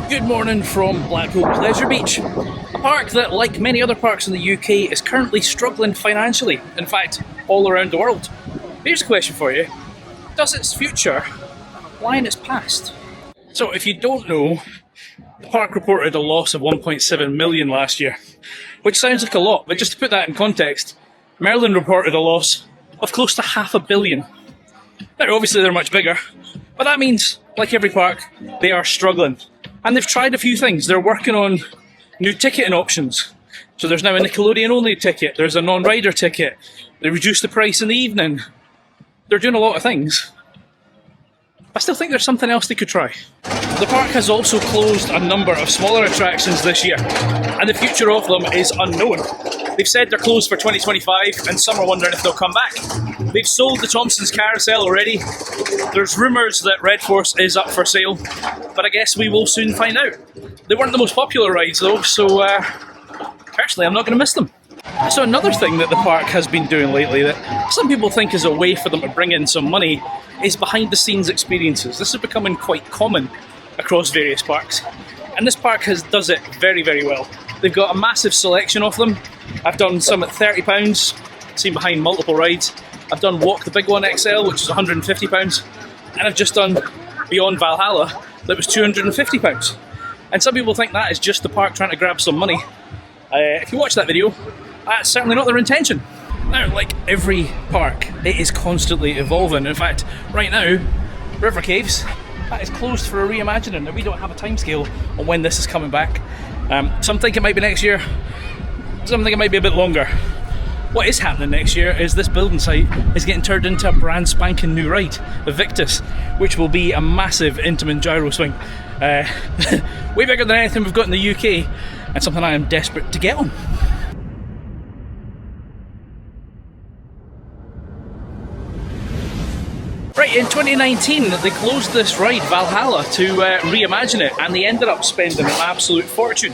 Good morning from Blackpool Pleasure Beach, a park that, like many other parks in the UK, is currently struggling financially, in fact, all around the world. Here's a question for you. Does its future lie in its past? So if you don't know, the park reported a loss of 1.7 million last year, which sounds like a lot, but just to put that in context, Merlin reported a loss of close to £500 million. Now obviously they're much bigger, but that means, like every park, they are struggling. And they've tried a few things. They're working on new ticketing options. So there's now a Nickelodeon only ticket, there's a non-rider ticket, they reduced the price in the evening. They're doing a lot of things. I still think there's something else they could try. The park has also closed a number of smaller attractions this year, and the future of them is unknown. They've said they're closed for 2025, and some are wondering if they'll come back. They've sold the Thompson's Carousel already. There's rumours that Red Force is up for sale, but I guess we will soon find out. They weren't the most popular rides though, so personally I'm not going to miss them. So another thing that the park has been doing lately that some people think is a way for them to bring in some money is behind the scenes experiences. This is becoming quite common across various parks, and this park does it very, very well. They've got a massive selection of them. I've done some at £30, seen behind multiple rides. I've done Walk the Big One XL, which is £150, and I've just done Beyond Valhalla, that was £250. And some people think that is just the park trying to grab some money. If you watch that video, that's certainly not their intention. Now, like every park, it is constantly evolving. In fact, right now, River Caves, that is closed for a reimagining. Now, we don't have a timescale on when this is coming back. Some think it might be next year, some think it might be a bit longer. What is happening next year is this building site is getting turned into a brand spanking new ride, the Victus, which will be a massive Intamin gyro swing. Way bigger than anything we've got in the UK, and something I am desperate to get on. Right, in 2019 they closed this ride, Valhalla, to reimagine it, and they ended up spending an absolute fortune.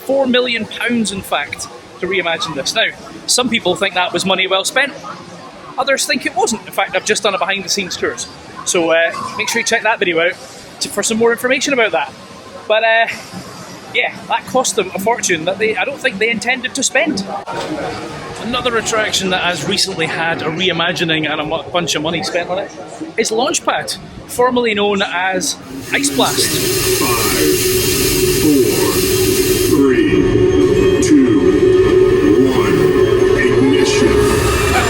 £4 million in fact, to reimagine this. Now, some people think that was money well spent, others think it wasn't. In fact, I've just done a behind the scenes tours, so make sure you check that video out for some more information about that. But yeah, that cost them a fortune that I don't think they intended to spend. Another attraction that has recently had a reimagining and a bunch of money spent on it is Launchpad, formerly known as Ice Blast. 5, 4, 3, 2, 1, ignition.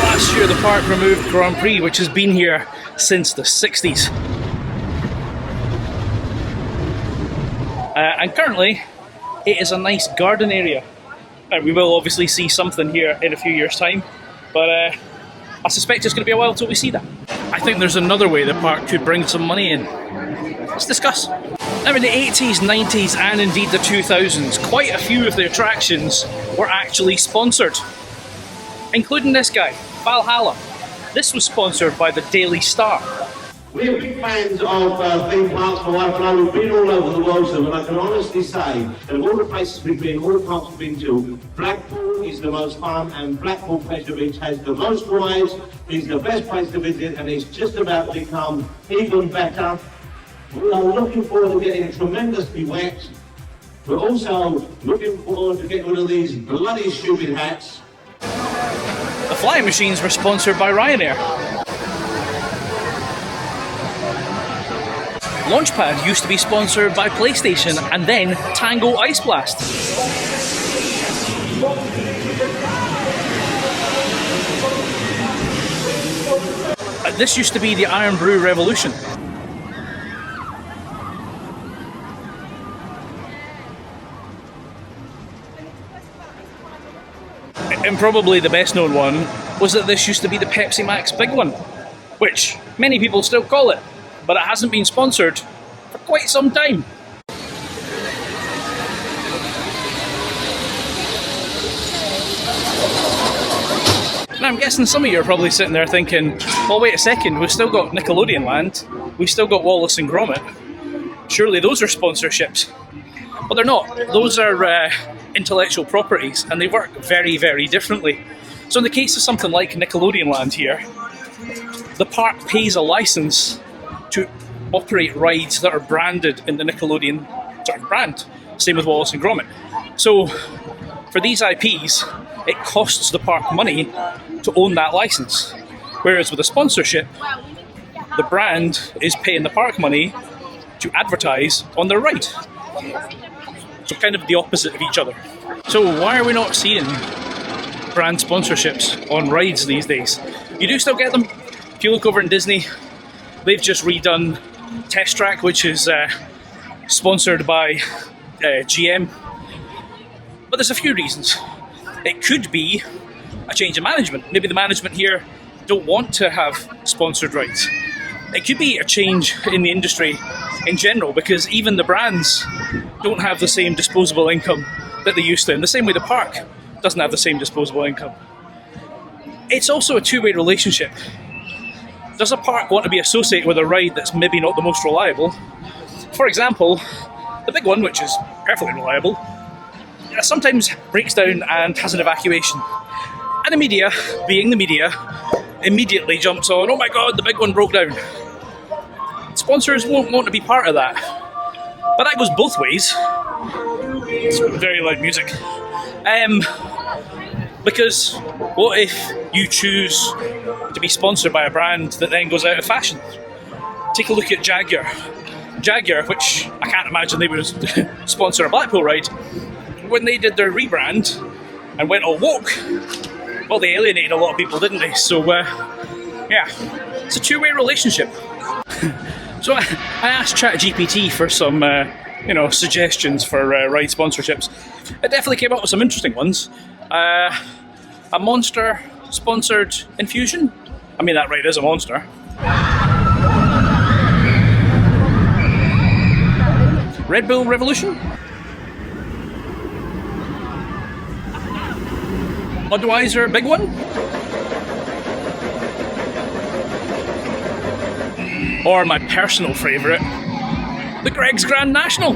Last year the park removed Grand Prix, which has been here since the 60s. And currently it is a nice garden area. Now, we will obviously see something here in a few years' time, but I suspect it's going to be a while till we see that. I think there's another way the park could bring some money in. Let's discuss. Now, in the 80s, 90s, and indeed the 2000s, quite a few of the attractions were actually sponsored, including this guy, Valhalla. This was sponsored by the Daily Star. We're big fans of theme parks. My wife and I, we've been all over the world, so I can honestly say that of all the places we've been, all the parks we've been to, Blackpool is the most fun, and Blackpool Pleasure Beach has the most rides, it's the best place to visit, and it's just about to become even better. We are looking forward to getting tremendously wet. We're also looking forward to getting rid of these bloody stupid hats. The flying machines were sponsored by Ryanair. Launchpad used to be sponsored by PlayStation and then Tango Ice Blast. This used to be the Iron Brew Revolution. And probably the best known one was that this used to be the Pepsi Max Big One, which many people still call it, but it hasn't been sponsored for quite some time. Now, I'm guessing some of you are probably sitting there thinking, well, wait a second, we've still got Nickelodeon Land, we've still got Wallace and Gromit. Surely those are sponsorships. Well, they're not. Those are intellectual properties, and they work very, very differently. So in the case of something like Nickelodeon Land here, the park pays a license to operate rides that are branded in the Nickelodeon sort of brand. Same with Wallace and Gromit. So for these IPs, it costs the park money to own that license. Whereas with a sponsorship, the brand is paying the park money to advertise on their ride. So kind of the opposite of each other. So why are we not seeing brand sponsorships on rides these days? You do still get them. If you look over in Disney, they've just redone Test Track, which is sponsored by GM. But there's a few reasons. It could be a change in management. Maybe the management here don't want to have sponsored rides. It could be a change in the industry in general, because even the brands don't have the same disposable income that they used to, in the same way the park doesn't have the same disposable income. It's also a two-way relationship. Does a park want to be associated with a ride that's maybe not the most reliable? For example, the big one, which is perfectly reliable, sometimes breaks down and has an evacuation. And the media, being the media, immediately jumps on, oh my god, the big one broke down. Sponsors won't want to be part of that. But that goes both ways. It's very loud music. Because what if you choose to be sponsored by a brand that then goes out of fashion? Take a look at Jaguar. Jaguar, which I can't imagine they would sponsor a Blackpool ride, when they did their rebrand and went all woke, well, they alienated a lot of people, didn't they? So, yeah, it's a two-way relationship. So I asked ChatGPT for some, suggestions for ride sponsorships. It definitely came up with some interesting ones. A Monster-sponsored Infusion. I mean, that ride is a Monster. Red Bull Revolution. Budweiser Big One. Or my personal favourite, the Greg's Grand National.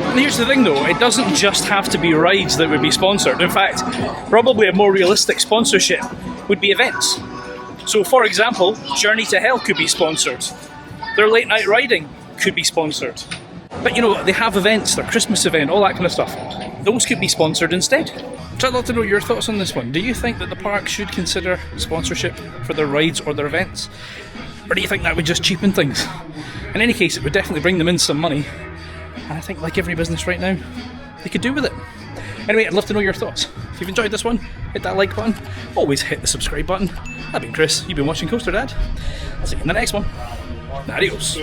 And here's the thing though, it doesn't just have to be rides that would be sponsored. In fact, probably a more realistic sponsorship would be events. So for example, Journey to Hell could be sponsored. Their late night riding could be sponsored. But they have events, their Christmas event, all that kind of stuff. Those could be sponsored instead. So I'd love to know your thoughts on this one. Do you think that the park should consider sponsorship for their rides or their events? Or do you think that would just cheapen things? In any case, it would definitely bring them in some money. And I think, like every business right now, they could do with it. Anyway, I'd love to know your thoughts. If you've enjoyed this one, hit that like button. Always hit the subscribe button. I've been Chris, you've been watching Coaster Dad. I'll see you in the next one. Adios.